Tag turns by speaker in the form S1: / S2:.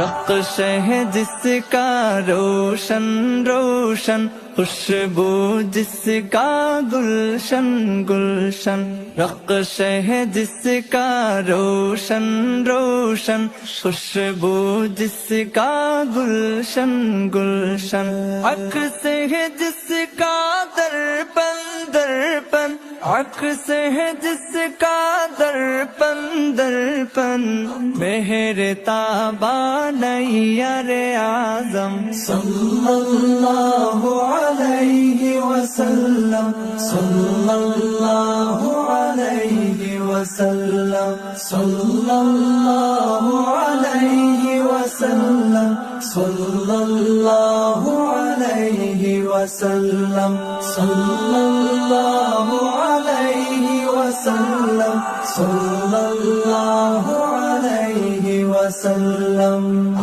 S1: رقص ہے جس کا روشن روشن، خوشبو جس کا گلشن گلشن، رقص ہے جس کا روشن روشن، خوشبو جس کا گلشن گلشن، عکس ہے جس کا درپن درپن، عکس ہے جس کا درپن درپن، مہر تابا نیر اعظم صلی اللہ علیہ وسلم، صلی اللہ علیہ وسلم، صلی اللہ علیہ وسلم، صلی اللہ علیہ وسلم، صلی اللہ علیہ وسلم، صلی اللہ علیہ وسلم۔